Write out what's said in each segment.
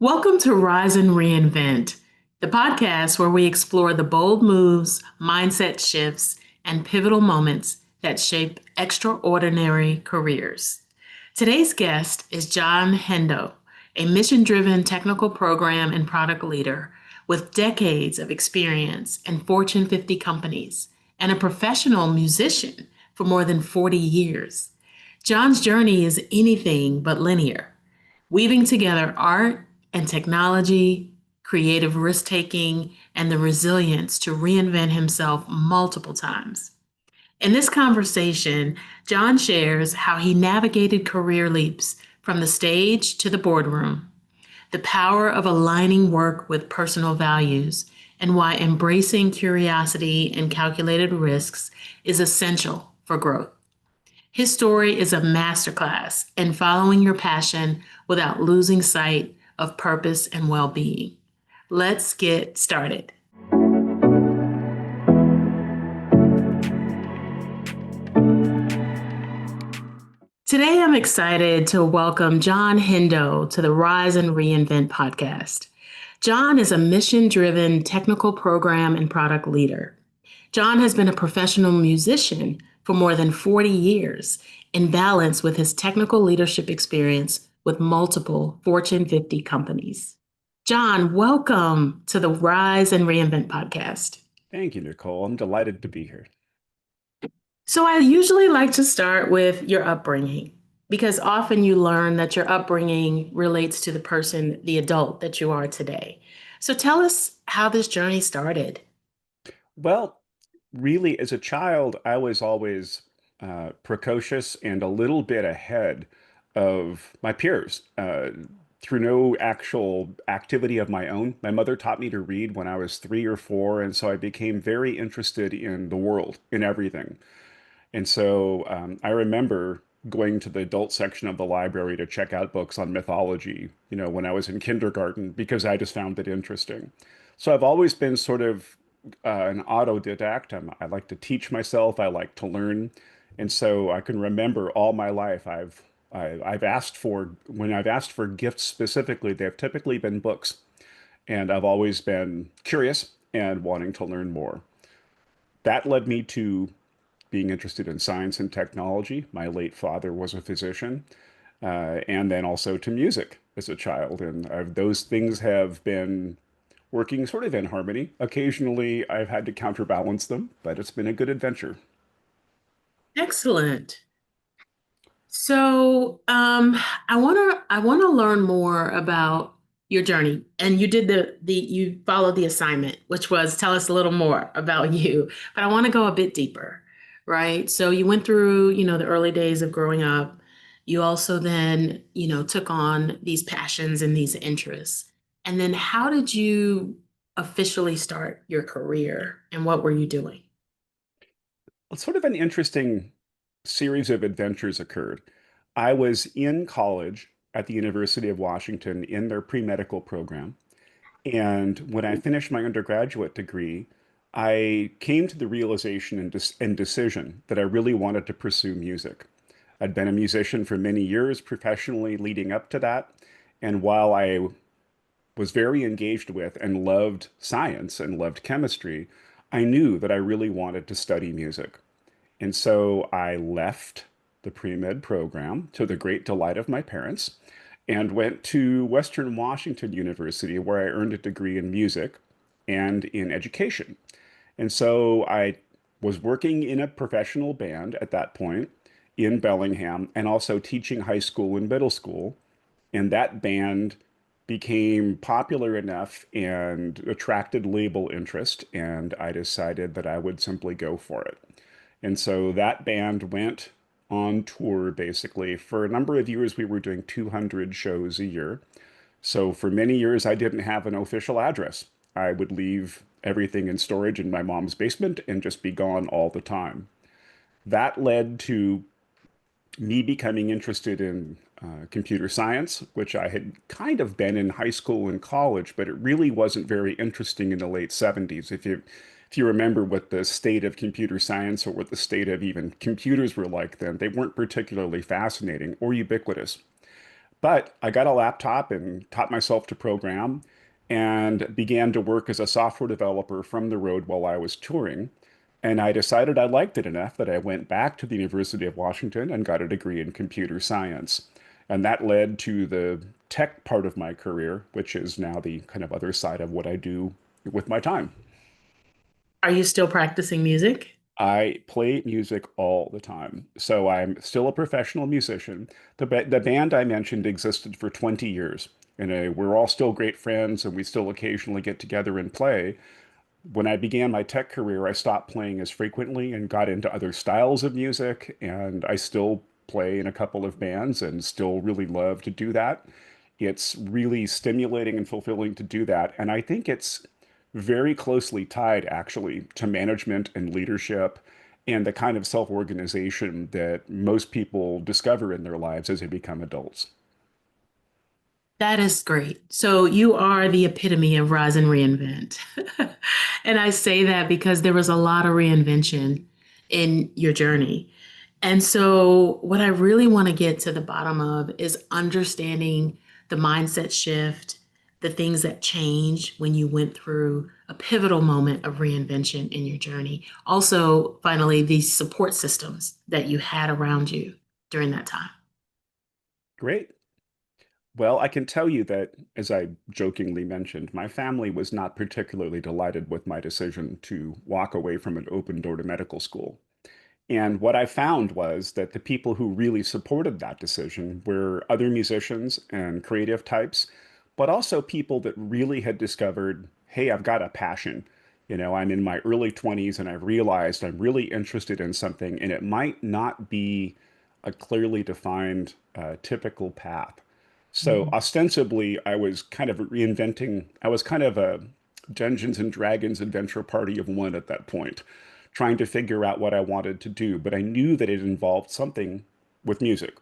Welcome to Rise and Reinvent, the podcast where we explore the bold moves, mindset shifts, and pivotal moments that shape extraordinary careers. Today's guest is John Hendow, a mission driven technical program and product leader with decades of experience in Fortune 50 companies and a professional musician for more than 40 years. John's journey is anything but linear, weaving together art and technology, creative risk taking, and the resilience to reinvent himself multiple times. In this conversation, John shares how he navigated career leaps from the stage to the boardroom, the power of aligning work with personal values, and why embracing curiosity and calculated risks is essential for growth. His story is a masterclass in following your passion without losing sight of purpose and well being. Let's get started. Today, I'm excited to welcome John Hendow to the Rise and Reinvent podcast. John is a mission driven technical program and product leader. John has been a professional musician for more than 40 years, in balance with his technical leadership experience with multiple Fortune 50 companies. John, welcome to the Rise and Reinvent podcast. Thank you, Nicole. I'm delighted to be here. So, I usually like to start with your upbringing because often you learn that your upbringing relates to the person, the adult that you are today. So, tell us how this journey started. Well, really, as a child, I was always precocious and a little bit ahead of my peers through no actual activity of my own. My mother taught me to read when I was 3 or 4, and so I became very interested in the world, in everything. And so I remember going to the adult section of the library to check out books on mythology, when I was in kindergarten, because I just found it interesting. So I've always been sort of an autodidact. I like to teach myself. I like to learn. And so I can remember all my life I've asked for, when I've asked for gifts specifically, they've typically been books. And I've always been curious and wanting to learn more. That led me to being interested in science and technology. My late father was a physician, and then also to music as a child. And those things have been working sort of in harmony. Occasionally, I've had to counterbalance them, but it's been a good adventure. Excellent. So, I wanna learn more about your journey. And you did you followed the assignment, which was tell us a little more about you. But I want to go a bit deeper, right? So you went through, the early days of growing up. You also then, took on these passions and these interests. And then how did you officially start your career and what were you doing? It's sort of an interesting series of adventures occurred. I was in college at the University of Washington in their pre-medical program. And when I finished my undergraduate degree, I came to the realization and decision that I really wanted to pursue music. I'd been a musician for many years professionally leading up to that. And while I was very engaged with and loved science and loved chemistry, I knew that I really wanted to study music. And so I left the pre-med program to the great delight of my parents and went to Western Washington University, where I earned a degree in music and in education. And so I was working in a professional band at that point in Bellingham and also teaching high school and middle school. And that band became popular enough and attracted label interest, and I decided that I would simply go for it. And so that band went on tour basically. For a number of years, we were doing 200 shows a year. So for many years, I didn't have an official address. I would leave everything in storage in my mom's basement and just be gone all the time. That led to me becoming interested in computer science, which I had kind of been in high school and college, but it really wasn't very interesting in the late 70s. If you remember what the state of computer science or what the state of even computers were like then, they weren't particularly fascinating or ubiquitous. But I got a laptop and taught myself to program and began to work as a software developer from the road while I was touring. And I decided I liked it enough that I went back to the University of Washington and got a degree in computer science. And that led to the tech part of my career, which is now the kind of other side of what I do with my time. Are you still practicing music? I play music all the time. So I'm still a professional musician. The band I mentioned existed for 20 years, and we're all still great friends, and we still occasionally get together and play. When I began my tech career, I stopped playing as frequently and got into other styles of music, and I still play in a couple of bands and still really love to do that. It's really stimulating and fulfilling to do that. And I think it's very closely tied actually to management and leadership and the kind of self-organization that most people discover in their lives as they become adults. That is great. So you are the epitome of rise and reinvent. And I say that because there was a lot of reinvention in your journey. And so, what I really want to get to the bottom of is understanding the mindset shift, the things that changed when you went through a pivotal moment of reinvention in your journey. Also, finally, the support systems that you had around you during that time. Great. Well, I can tell you that, as I jokingly mentioned, my family was not particularly delighted with my decision to walk away from an open door to medical school. And what I found was that the people who really supported that decision were other musicians and creative types, but also people that really had discovered, hey, I've got a passion. I'm in my early 20s and I've realized I'm really interested in something, and it might not be a clearly defined typical path. So Mhm. ostensibly, I was kind of reinventing, I was kind of a Dungeons and Dragons adventure party of one at that point, trying to figure out what I wanted to do. But I knew that it involved something with music.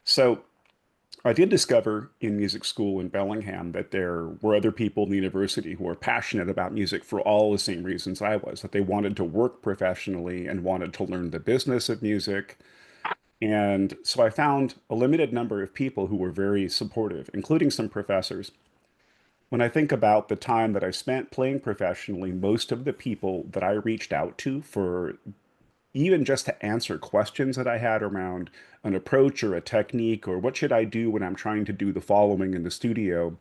So I did discover in music school in Bellingham that there were other people in the university who were passionate about music for all the same reasons I was, that they wanted to work professionally and wanted to learn the business of music. And so I found a limited number of people who were very supportive, including some professors. When I think about the time that I spent playing professionally, most of the people that I reached out to for even just to answer questions that I had around an approach or a technique or what should I do when I'm trying to do the following in the studio,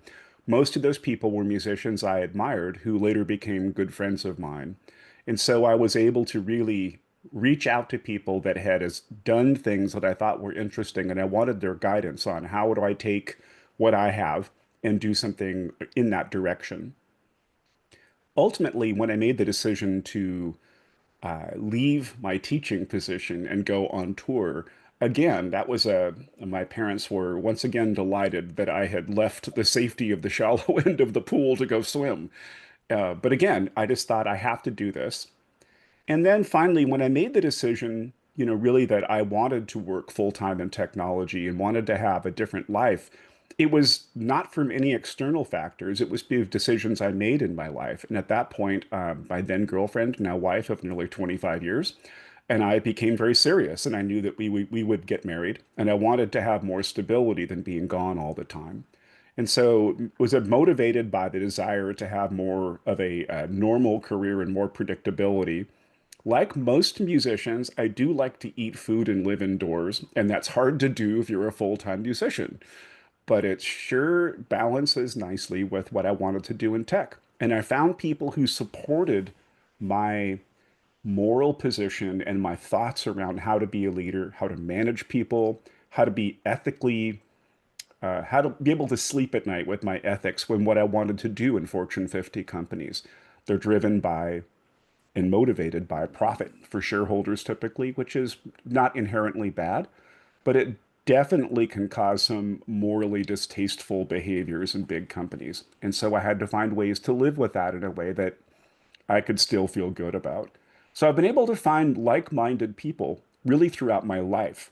most of those people were musicians I admired who later became good friends of mine. And so I was able to really reach out to people that had done things that I thought were interesting, and I wanted their guidance on how do I take what I have and do something in that direction. Ultimately, when I made the decision to leave my teaching position and go on tour. Again, that was my parents were once again delighted that I had left the safety of the shallow end of the pool to go swim. But again, I just thought I have to do this. And then finally, when I made the decision, really that I wanted to work full time in technology and wanted to have a different life, it was not from any external factors. It was the decisions I made in my life. And at that point, my then girlfriend, now wife of nearly 25 years, and I became very serious. And I knew that we would get married. And I wanted to have more stability than being gone all the time. And so was it motivated by the desire to have more of a normal career and more predictability. Like most musicians, I do like to eat food and live indoors, and that's hard to do if you're a full-time musician. But it sure balances nicely with what I wanted to do in tech. And I found people who supported my moral position and my thoughts around how to be a leader, how to manage people, how to be ethically, how to be able to sleep at night with my ethics when what I wanted to do in Fortune 50 companies. They're driven by and motivated by profit for shareholders typically, which is not inherently bad, but it definitely can cause some morally distasteful behaviors in big companies. And so I had to find ways to live with that in a way that I could still feel good about. So I've been able to find like-minded people really throughout my life,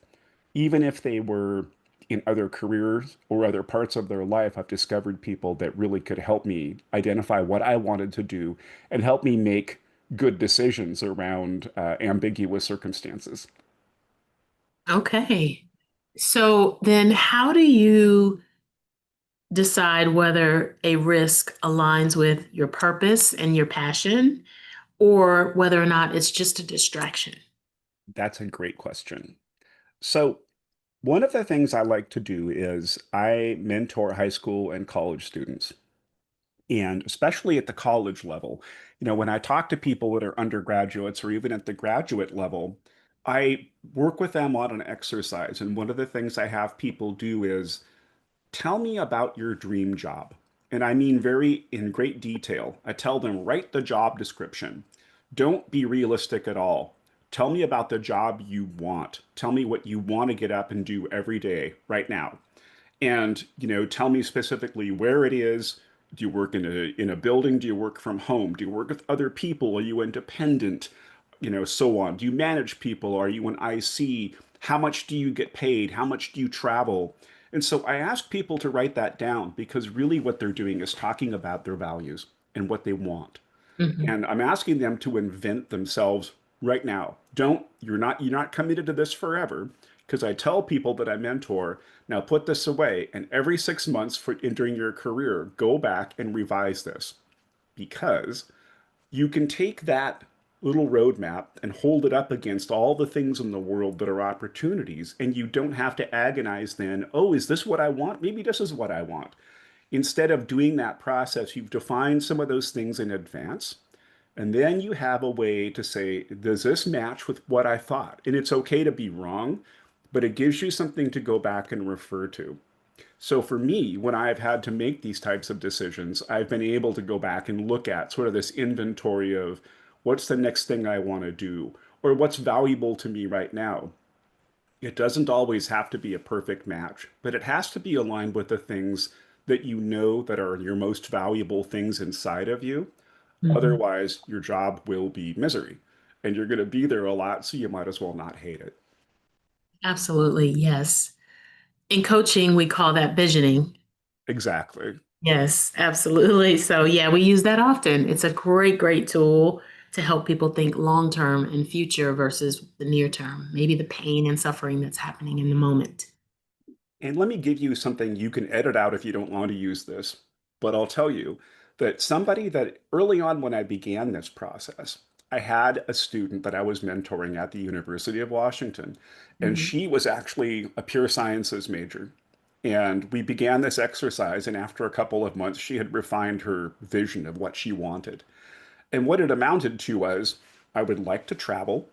even if they were in other careers or other parts of their life. I've discovered people that really could help me identify what I wanted to do and help me make good decisions around ambiguous circumstances. Okay. So then how do you decide whether a risk aligns with your purpose and your passion or whether or not it's just a distraction? That's a great question. So, one of the things I like to do is I mentor high school and college students. And especially at the college level, when I talk to people that are undergraduates or even at the graduate level, I work with them on an exercise. And one of the things I have people do is tell me about your dream job. And I mean very in great detail. I tell them, write the job description. Don't be realistic at all. Tell me about the job you want. Tell me what you want to get up and do every day right now. And, tell me specifically where it is. Do you work in a building? Do you work from home? Do you work with other people? Are you independent? So on. Do you manage people? Are you an IC? How much do you get paid? How much do you travel? And so I ask people to write that down because really what they're doing is talking about their values and what they want. Mhm. And I'm asking them to invent themselves right now. You're not committed to this forever because I tell people that I mentor, now put this away and every 6 months during your career, go back and revise this because you can take that little roadmap and hold it up against all the things in the world that are opportunities. And you don't have to agonize then, oh, is this what I want? Maybe this is what I want. Instead of doing that process, you've defined some of those things in advance. And then you have a way to say, does this match with what I thought? And it's okay to be wrong, but it gives you something to go back and refer to. So for me, when I've had to make these types of decisions, I've been able to go back and look at sort of this inventory of what's the next thing I want to do or what's valuable to me right now. It doesn't always have to be a perfect match, but it has to be aligned with the things that you know that are your most valuable things inside of you. Mhm. Otherwise, your job will be misery and you're going to be there a lot, so you might as well not hate it. Absolutely, yes. In coaching, we call that visioning. Exactly. Yes, absolutely. So, yeah, we use that often. It's a great, great tool to help people think long term and future versus the near term, maybe the pain and suffering that's happening in the moment. And let me give you something you can edit out if you don't want to use this. But I'll tell you that somebody that early on when I began this process, I had a student that I was mentoring at the University of Washington, and Mhm. she was actually a pure sciences major. And we began this exercise, and after a couple of months, she had refined her vision of what she wanted. And what it amounted to was I would like to travel.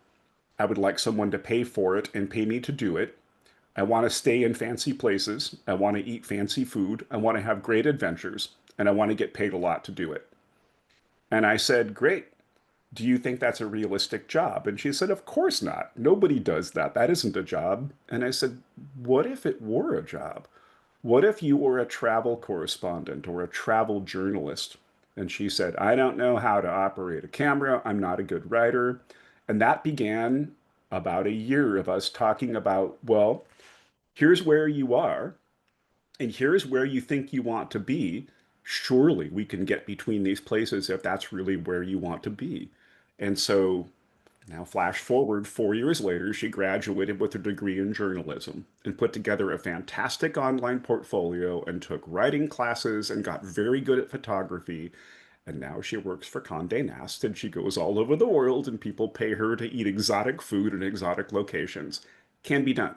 I would like someone to pay for it and pay me to do it. I want to stay in fancy places. I want to eat fancy food. I want to have great adventures. And I want to get paid a lot to do it. And I said, great. Do you think that's a realistic job? And she said, of course not. Nobody does that. That isn't a job. And I said, what if it were a job? What if you were a travel correspondent or a travel journalist? And she said, I don't know how to operate a camera. I'm not a good writer. And that began about a year of us talking about, well, here's where you are, and here's where you think you want to be. Surely we can get between these places if that's really where you want to be. And so now, flash forward 4 years later, she graduated with a degree in journalism and put together a fantastic online portfolio and took writing classes and got very good at photography. And now she works for Condé Nast and she goes all over the world and people pay her to eat exotic food in exotic locations. Can be done.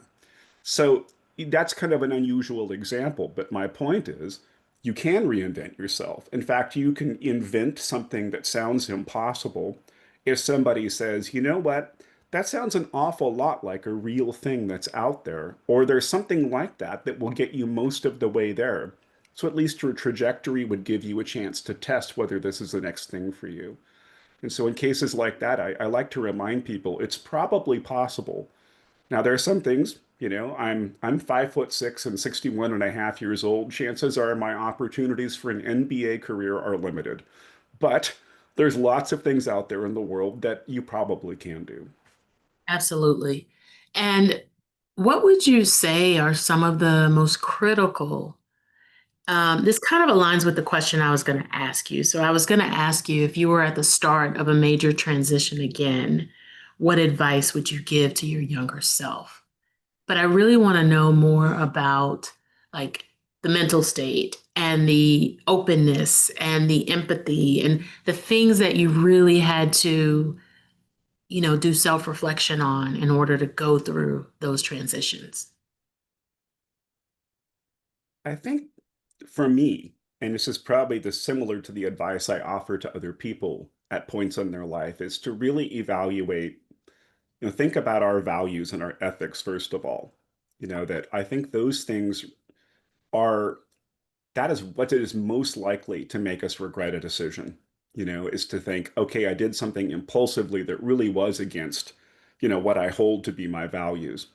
So that's kind of an unusual example, but my point is you can reinvent yourself. In fact, you can invent something that sounds impossible if somebody says, you know what, that sounds an awful lot like a real thing that's out there, or there's something like that that will get you most of the way there. So at least your trajectory would give you a chance to test whether this is the next thing for you. And so in cases like that, I like to remind people it's probably possible. Now there are some things, I'm 5'6" and 61 and a half years old. Chances are my opportunities for an NBA career are limited. But there's lots of things out there in the world that you probably can do. Absolutely. And what would you say are some of the most critical? This kind of aligns with the question I was going to ask you. So, I was going to ask you if you were at the start of a major transition again, what advice would you give to your younger self? but I really want to know more about like the mental state and the openness and the empathy and the things that you really had to, do self-reflection on in order to go through those transitions. I think for me, and this is probably similar to the advice I offer to other people at points in their life, is to really evaluate, think about our values and our ethics first of all. That I think those things are that is what is most likely to make us regret a decision, is to think, okay, I did something impulsively that really was against, what I hold to be my values.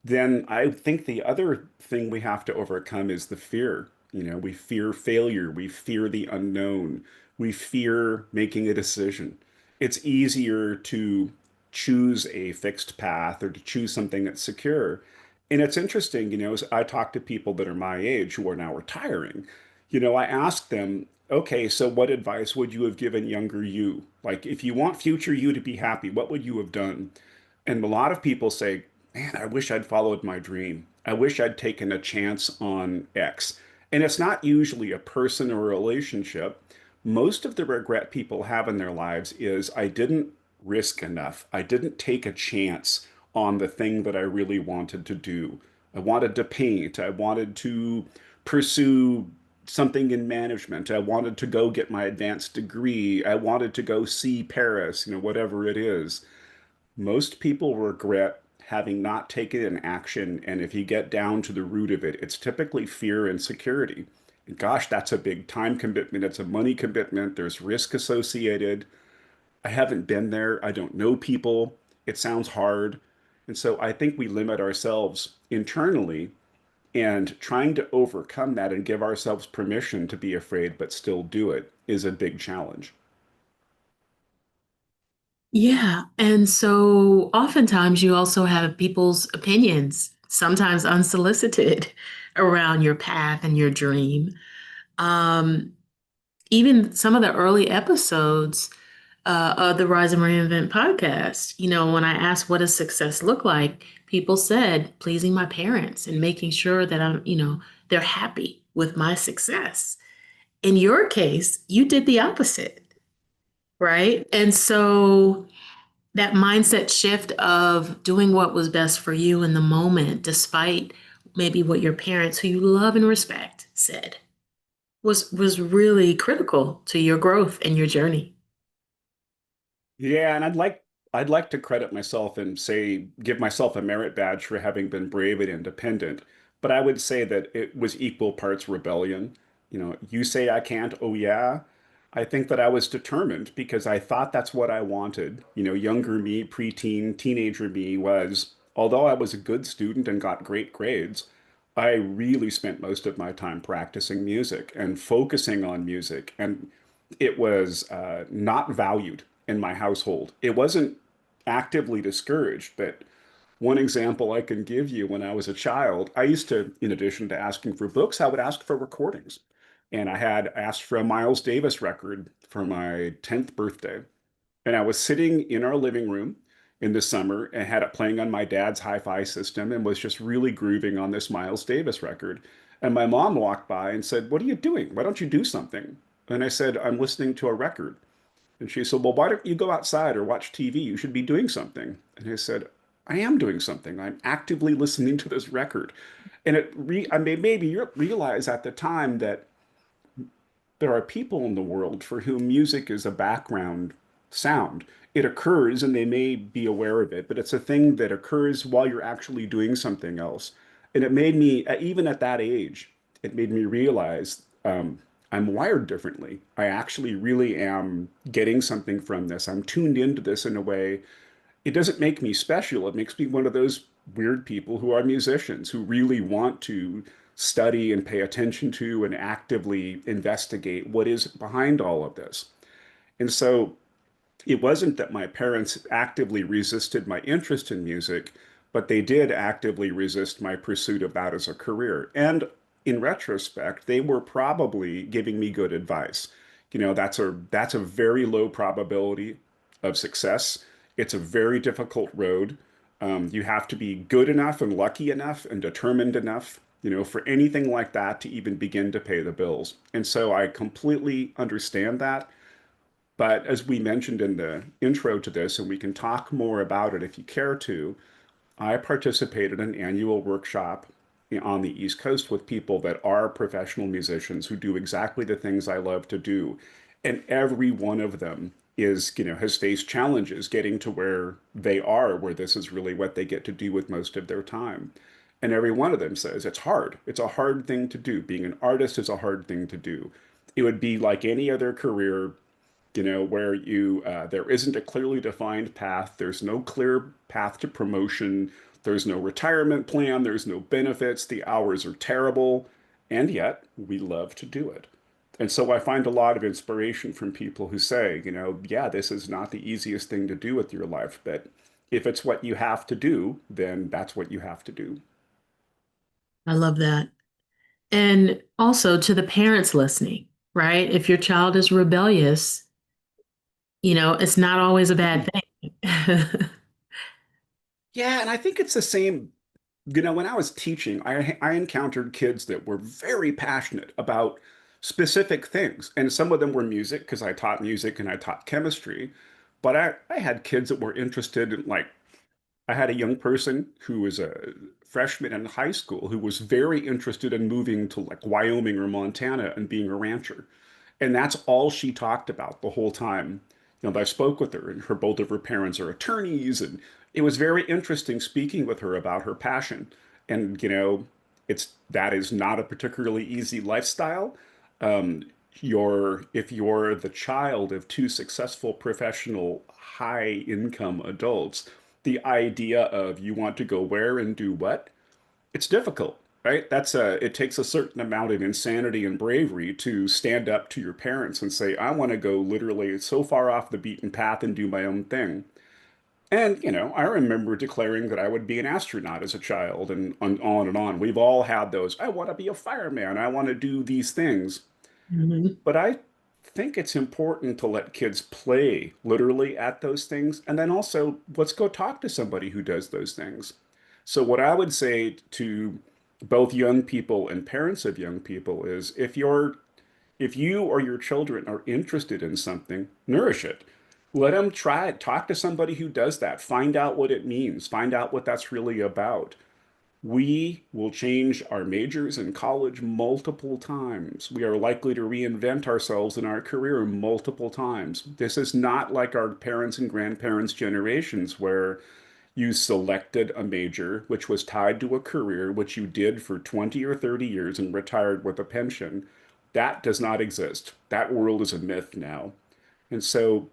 Then I think the other thing we have to overcome is the fear. We fear failure. We fear the unknown. We fear making a decision. It's easier to choose a fixed path or to choose something that's secure. And it's interesting, as I talk to people that are my age who are now retiring, I ask them, okay, so what advice would you have given younger you? Like, if you want future you to be happy, what would you have done? And a lot of people say, man, I wish I'd followed my dream. I wish I'd taken a chance on X. And it's not usually a person or a relationship. Most of the regret people have in their lives is I didn't risk enough. I didn't take a chance on the thing that I really wanted to do. I wanted to paint. I wanted to pursue something in management. I wanted to go get my advanced degree. I wanted to go see Paris, whatever it is. Most people regret having not taken an action, and if you get down to the root of it, it's typically fear and security. And gosh, that's a big time commitment. It's a money commitment. There's risk associated. I haven't been there. I don't know people. It sounds hard. And so I think we limit ourselves internally, and trying to overcome that and give ourselves permission to be afraid but still do it is a big challenge. Yeah. And so oftentimes you also have people's opinions, sometimes unsolicited, around your path and your dream. Um, Even some of the early episodes of the Rise and Reinvent podcast, when I asked what does success look like, people said pleasing my parents and making sure that they're happy with my success. In your case, you did the opposite, right? And so that mindset shift of doing what was best for you in the moment, despite maybe what your parents, who you love and respect, said, was really critical to your growth and your journey. Yeah, and I'd like to credit myself and say give myself a merit badge for having been brave and independent. But I would say that it was equal parts rebellion. You say I can't, oh yeah. I think that I was determined because I thought that's what I wanted. Younger me, preteen, teenager me was, although I was a good student and got great grades, I really spent most of my time practicing music and focusing on music. And it was not valued in my household. It wasn't actively discouraged, but one example I can give you when I was a child, I used to, in addition to asking for books, I would ask for recordings. And I had asked for a Miles Davis record for my 10th birthday. And I was sitting in our living room in the summer and had it playing on my dad's hi-fi system and was just really grooving on this Miles Davis record. And my mom walked by and said, "What are you doing? Why don't you do something?" And I said, "I'm listening to a record." And she said, "Well, why don't you go outside or watch TV? You should be doing something." And I said, "I am doing something. I'm actively listening to this record." And I mean, maybe you realize at the time that there are people in the world for whom music is a background sound. It occurs and they may be aware of it, but it's a thing that occurs while you're actually doing something else. And it made me, even at that age, it made me realize I'm wired differently. I actually really am getting something from this. I'm tuned into this in a way. It doesn't make me special. It makes me one of those weird people who are musicians who really want to study and pay attention to and actively investigate what is behind all of this. And so it wasn't that my parents actively resisted my interest in music, but they did actively resist my pursuit of that as a career. And in retrospect, they were probably giving me good advice. That's a very low probability of success. It's a very difficult road. You have to be good enough and lucky enough and determined enough, for anything like that to even begin to pay the bills. And so I completely understand that. But as we mentioned in the intro to this, and we can talk more about it if you care to, I participated in an annual workshop on the East Coast with people that are professional musicians who do exactly the things I love to do. And every one of them has faced challenges getting to where they are, where this is really what they get to do with most of their time. And every one of them says it's hard. It's a hard thing to do. Being an artist is a hard thing to do. It would be like any other career, where there isn't a clearly defined path. There's no clear path to promotion. There's no retirement plan. There's no benefits. The hours are terrible, and yet we love to do it. And so I find a lot of inspiration from people who say, yeah, this is not the easiest thing to do with your life, but if it's what you have to do, then that's what you have to do. I love that. And also to the parents listening, right? If your child is rebellious, it's not always a bad thing. Yeah, and I think it's the same. When I was teaching, I encountered kids that were very passionate about specific things. And some of them were music because I taught music and I taught chemistry. But I had kids that were interested in, like, I had a young person who was a freshman in high school who was very interested in moving to like Wyoming or Montana and being a rancher. And that's all she talked about the whole time. I spoke with her, and both of her parents are attorneys, and it was very interesting speaking with her about her passion. And that is not a particularly easy lifestyle. Um, if you're the child of two successful professional high income adults, the idea of you want to go where and do what, it's difficult, right? It takes a certain amount of insanity and bravery to stand up to your parents and say, I want to go literally so far off the beaten path and do my own thing. And, I remember declaring that I would be an astronaut as a child and on and on. We've all had those. I want to be a fireman. I want to do these things. Mhm. But I think it's important to let kids play literally at those things. And then also, let's go talk to somebody who does those things. So, what I would say to both young people and parents of young people is if you or your children are interested in something, nourish it. Let them try it. Talk to somebody who does that. Find out what it means. Find out what that's really about. We will change our majors in college multiple times. We are likely to reinvent ourselves in our career multiple times. This is not like our parents' and grandparents' generations where you selected a major which was tied to a career which you did for 20 or 30 years and retired with a pension. That does not exist. That world is a myth now. And so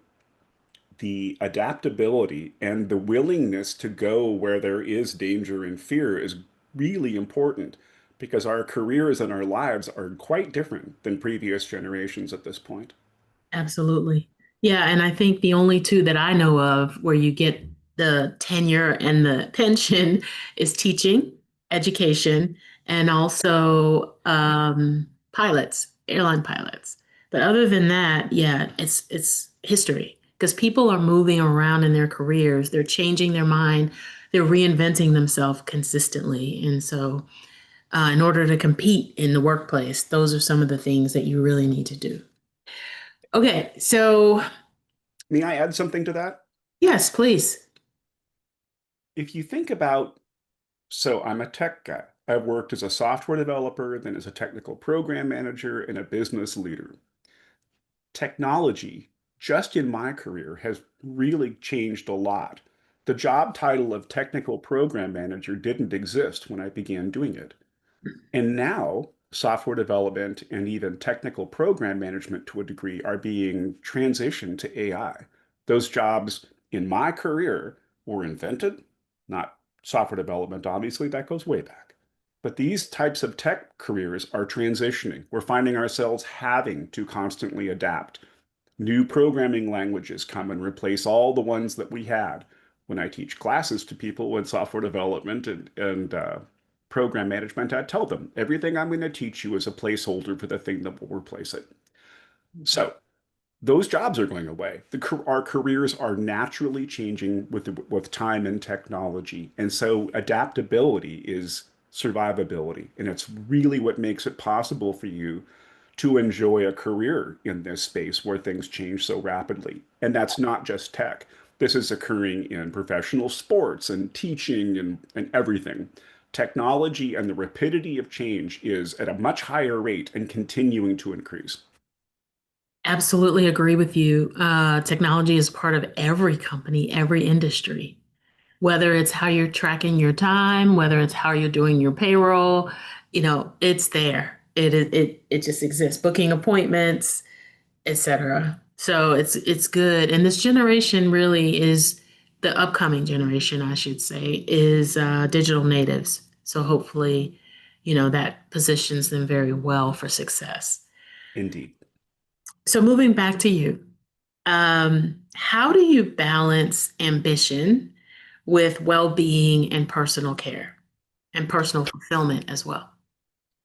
the adaptability and the willingness to go where there is danger and fear is really important because our careers and our lives are quite different than previous generations at this point. Absolutely. Yeah, and I think the only two that I know of where you get the tenure and the pension is teaching, education, and also pilots, airline pilots. But other than that, yeah, it's history because people are moving around in their careers, they're changing their mind, they're reinventing themselves consistently, and so in order to compete in the workplace, those are some of the things that you really need to do. Okay, so May I add something to that? yes, please. If you think about, so I'm a tech guy. I've worked as a software developer, then as a technical program manager and a business leader. Technology, just in my career, has really changed a lot. The job title of technical program manager didn't exist when I began doing it. And now software development and even technical program management to a degree are being transitioned to AI. Those jobs in my career were invented, not software development, obviously, that goes way back. But these types of tech careers are transitioning. We're finding ourselves having to constantly adapt. New programming languages come and replace all the ones that we had. When I teach classes to people in software development and program management, I tell them everything I'm going to teach you is a placeholder for the thing that will replace it. So those jobs are going away. Our careers are naturally changing with time and technology. And so adaptability is survivability. And it's really what makes it possible for you to enjoy a career in this space where things change so rapidly. And that's not just tech. This is occurring in professional sports and teaching and everything. Technology and the rapidity of change is at a much higher rate and continuing to increase. Absolutely agree with you. Technology is part of every company, every industry, whether it's how you're tracking your time, whether it's how you're doing your payroll, it's there. It just exists. Booking appointments, etc. So it's good. And this generation really is the upcoming generation, I should say, is digital natives. So hopefully, that positions them very well for success. Indeed. So moving back to you, how do you balance ambition with well-being and personal care and personal fulfillment as well?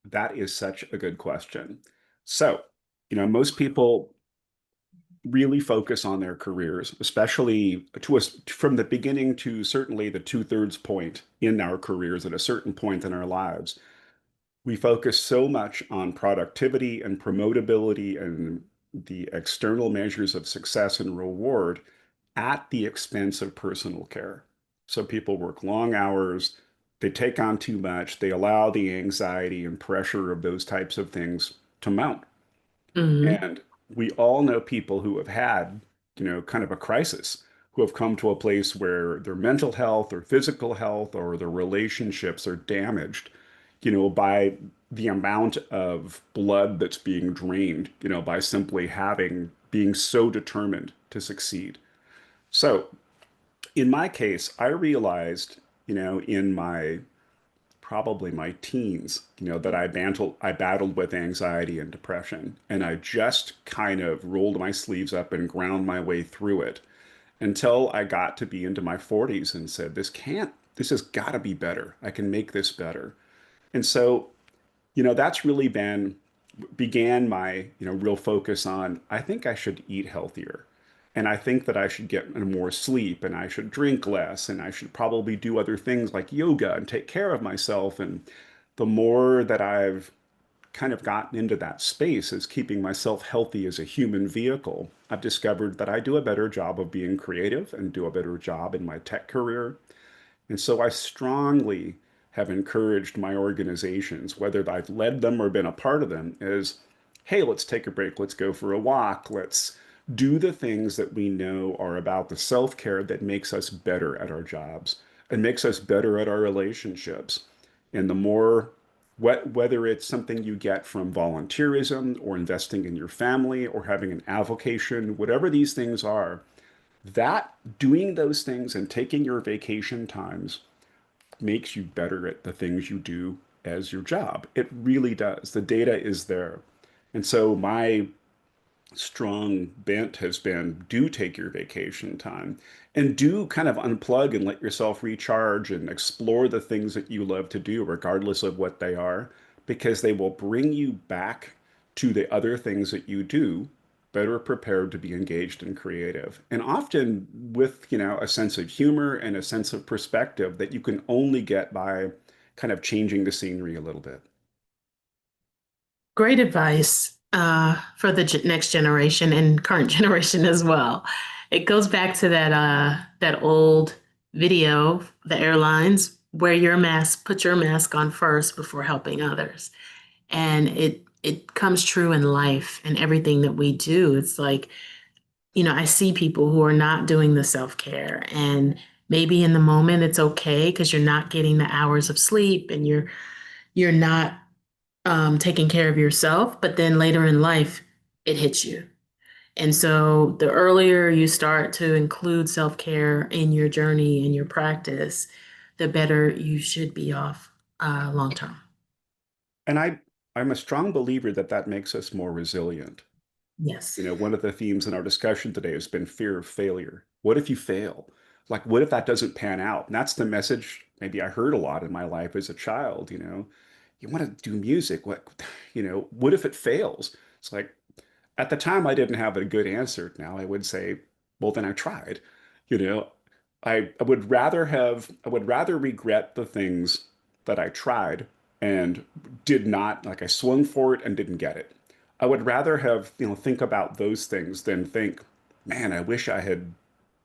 That is such a good question. So, most people really focus on their careers, especially to us from the beginning to certainly the two-thirds point in our careers at a certain point in our lives. We focus so much on productivity and promotability and the external measures of success and reward at the expense of personal care. So people work long hours, they take on too much, they allow the anxiety and pressure of those types of things to mount. Hmm. And we all know people who have had, kind of a crisis, who have come to a place where their mental health or physical health or their relationships are damaged, by the amount of blood that's being drained, by simply being so determined to succeed. So in my case, I realized, in probably my teens, that I battled with anxiety and depression, and I just kind of rolled my sleeves up and ground my way through it until I got to be into my 40s and said, this has got to be better. I can make this better. And so, that's really began my, real focus on, I think I should eat healthier. And I think that I should get more sleep and I should drink less and I should probably do other things like yoga and take care of myself. And the more that I've kind of gotten into that space as keeping myself healthy as a human vehicle, I've discovered that I do a better job of being creative and do a better job in my tech career. And so I strongly have encouraged my organizations, whether I've led them or been a part of them, is, hey, let's take a break. Let's go for a walk. Let's do the things that we know are about the self-care that makes us better at our jobs and makes us better at our relationships. And the more, whether it's something you get from volunteerism or investing in your family or having an avocation, whatever these things are, that doing those things and taking your vacation times makes you better at the things you do as your job. It really does. The data is there. And so my strong bent has been do take your vacation time and do kind of unplug and let yourself recharge and explore the things that you love to do, regardless of what they are, because they will bring you back to the other things that you do better prepared to be engaged and creative. And often with, a sense of humor and a sense of perspective that you can only get by kind of changing the scenery a little bit. Great advice for the next generation and current generation as well. It goes back to that old video, the airlines, wear your mask, put your mask on first before helping others. And it comes true in life and everything that we do. It's like, I see people who are not doing the self-care, and maybe in the moment it's okay because you're not getting the hours of sleep and you're not taking care of yourself, but then later in life, it hits you. And so the earlier you start to include self care in your journey and your practice, the better you should be off long term. And I'm a strong believer that that makes us more resilient. Yes. One of the themes in our discussion today has been fear of failure. What if you fail? Like, what if that doesn't pan out? And that's the message maybe I heard a lot in my life as a child, you want to do music. What if it fails? It's like, At the time, I didn't have a good answer. Now I would say, well, then I tried. You know, I would rather regret the things that I tried and did not, like I swung for it and didn't get it. I would rather have, think about those things than think, man, I wish I had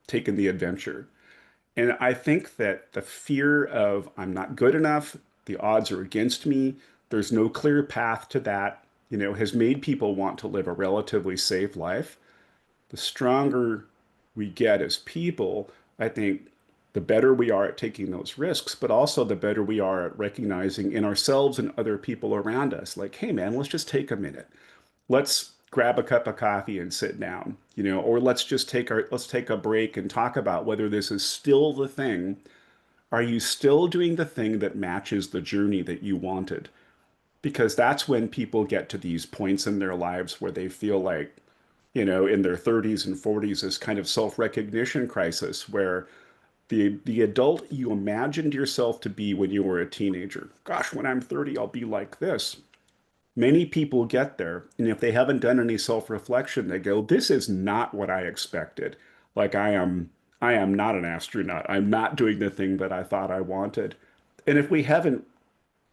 taken the adventure. And I think that the fear of I'm not good enough, the odds are against me, there's no clear path to that, has made people want to live a relatively safe life. The stronger we get as people, I think the better we are at taking those risks, but also the better we are at recognizing in ourselves and other people around us, like, hey man, let's just take a minute. Let's grab a cup of coffee and sit down, or let's take a break and talk about whether this is still the thing. Are you still doing the thing that matches the journey that you wanted? Because that's when people get to these points in their lives where they feel like, in their 30s and 40s, this kind of self-recognition crisis where the adult you imagined yourself to be when you were a teenager. Gosh, when I'm 30, I'll be like this. Many people get there, and if they haven't done any self-reflection, they go, "This is not what I expected. Like I am not an astronaut. I'm not doing the thing that I thought I wanted." And if we haven't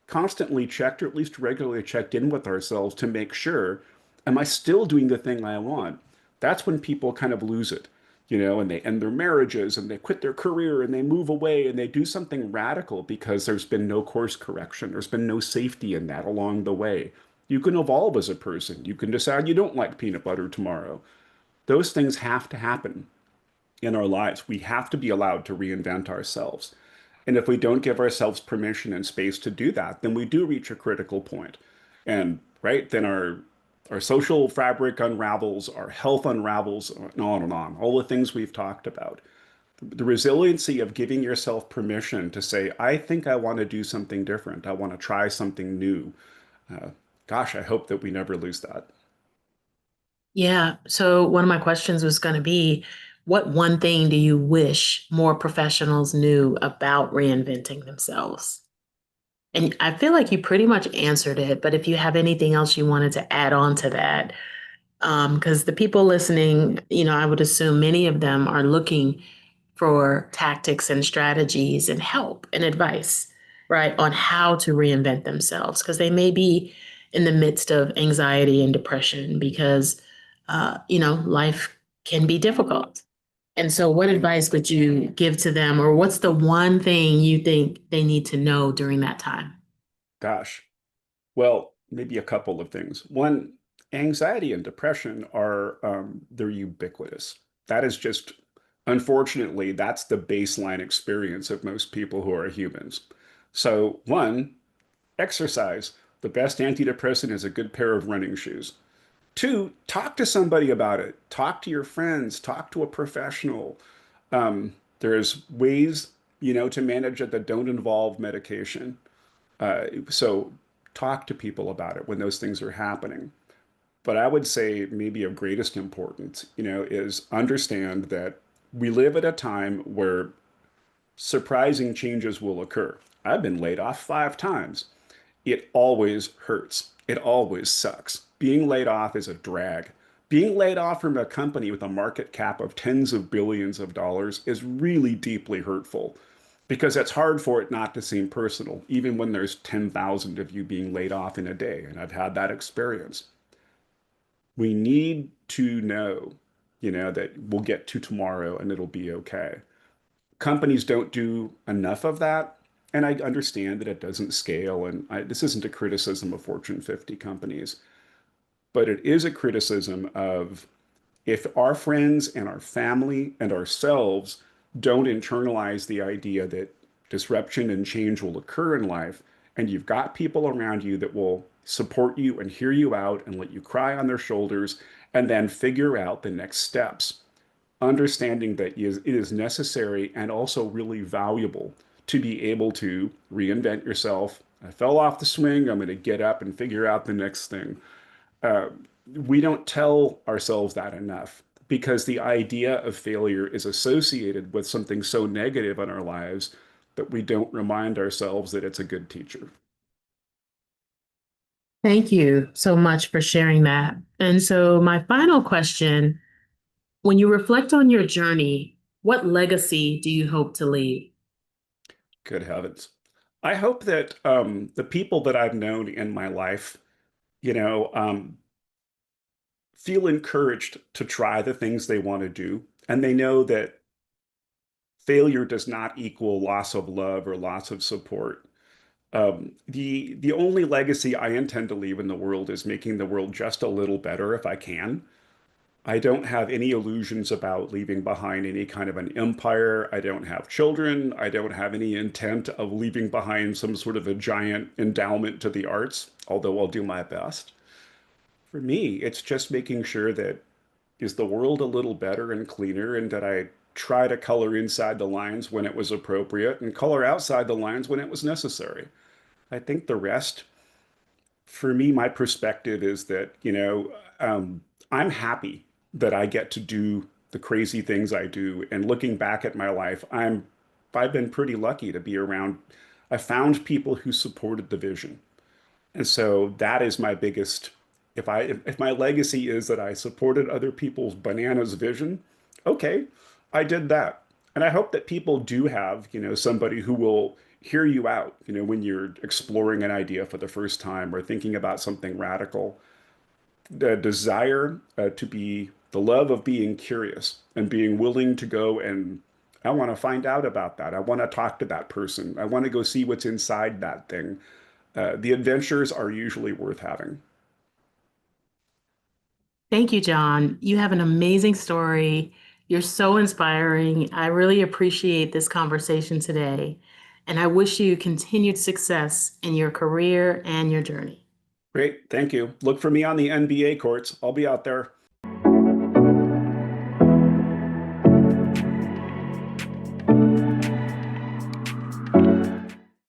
constantly checked, or at least regularly checked in with ourselves to make sure, am I still doing the thing I want? That's when people kind of lose it, and they end their marriages and they quit their career and they move away and they do something radical because there's been no course correction. There's been no safety in that along the way. You can evolve as a person. You can decide you don't like peanut butter tomorrow. Those things have to happen in our lives. We have to be allowed to reinvent ourselves. And if we don't give ourselves permission and space to do that, then we do reach a critical point. And right, then our social fabric unravels, our health unravels, and on and on, all the things we've talked about. The resiliency of giving yourself permission to say, I think I want to do something different. I want to try something new. Uh, Gosh, I hope that we never lose that. Yeah. So one of my questions was going to be, what one thing do you wish more professionals knew about reinventing themselves? And I feel like you pretty much answered it, but if you have anything else you wanted to add on to that, because the people listening, I would assume many of them are looking for tactics and strategies and help and advice, right, on how to reinvent themselves, because they may be in the midst of anxiety and depression because, life can be difficult. And so, what advice would you give to them, or what's the one thing you think they need to know during that time? Gosh. Well, maybe a couple of things. One, anxiety and depression they're ubiquitous. That is just, unfortunately, that's the baseline experience of most people who are humans. So, one, exercise. The best antidepressant is a good pair of running shoes. Two, talk to somebody about it. Talk to your friends. Talk to a professional. There's ways, to manage it that don't involve medication. So talk to people about it when those things are happening. But I would say maybe of greatest importance, is understand that we live at a time where surprising changes will occur. I've been laid off 5 times. It always hurts. It always sucks. Being laid off is a drag. Being laid off from a company with a market cap of tens of billions of dollars is really deeply hurtful because it's hard for it not to seem personal, even when there's 10,000 of you being laid off in a day. And I've had that experience. We need to know, that we'll get to tomorrow and it'll be okay. Companies don't do enough of that. And I understand that it doesn't scale. And this isn't a criticism of Fortune 50 companies, but it is a criticism of if our friends and our family and ourselves don't internalize the idea that disruption and change will occur in life, and you've got people around you that will support you and hear you out and let you cry on their shoulders and then figure out the next steps, understanding that it is necessary and also really valuable to be able to reinvent yourself. I fell off the swing. I'm going to get up and figure out the next thing. Uh, we don't tell ourselves that enough because the idea of failure is associated with something so negative in our lives that we don't remind ourselves that it's a good teacher. Thank you so much for sharing that. And so, my final question, when you reflect on your journey, what legacy do you hope to leave? Good heavens. I hope that the people that I've known in my life, you know, feel encouraged to try the things they want to do. And they know that failure does not equal loss of love or loss of support. The only legacy I intend to leave in the world is making the world just a little better if I can. I don't have any illusions about leaving behind any kind of an empire. I don't have children. I don't have any intent of leaving behind some sort of a giant endowment to the arts, although I'll do my best. For me, it's just making sure that is the world a little better and cleaner, and that I try to color inside the lines when it was appropriate and color outside the lines when it was necessary. I think the rest, for me, my perspective is that, I'm happy that I get to do the crazy things I do. And looking back at my life, I've been pretty lucky to be around. I found people who supported the vision. And so that is my biggest, if my legacy is that I supported other people's bananas vision, okay, I did that. And I hope that people do have, somebody who will hear you out, when you're exploring an idea for the first time or thinking about something radical. The desire to be the love of being curious and being willing to go and I want to find out about that. I want to talk to that person. I want to go see what's inside that thing. The adventures are usually worth having. Thank you, John. You have an amazing story. You're so inspiring. I really appreciate this conversation today. And I wish you continued success in your career and your journey. Great. Thank you. Look for me on the NBA courts. I'll be out there.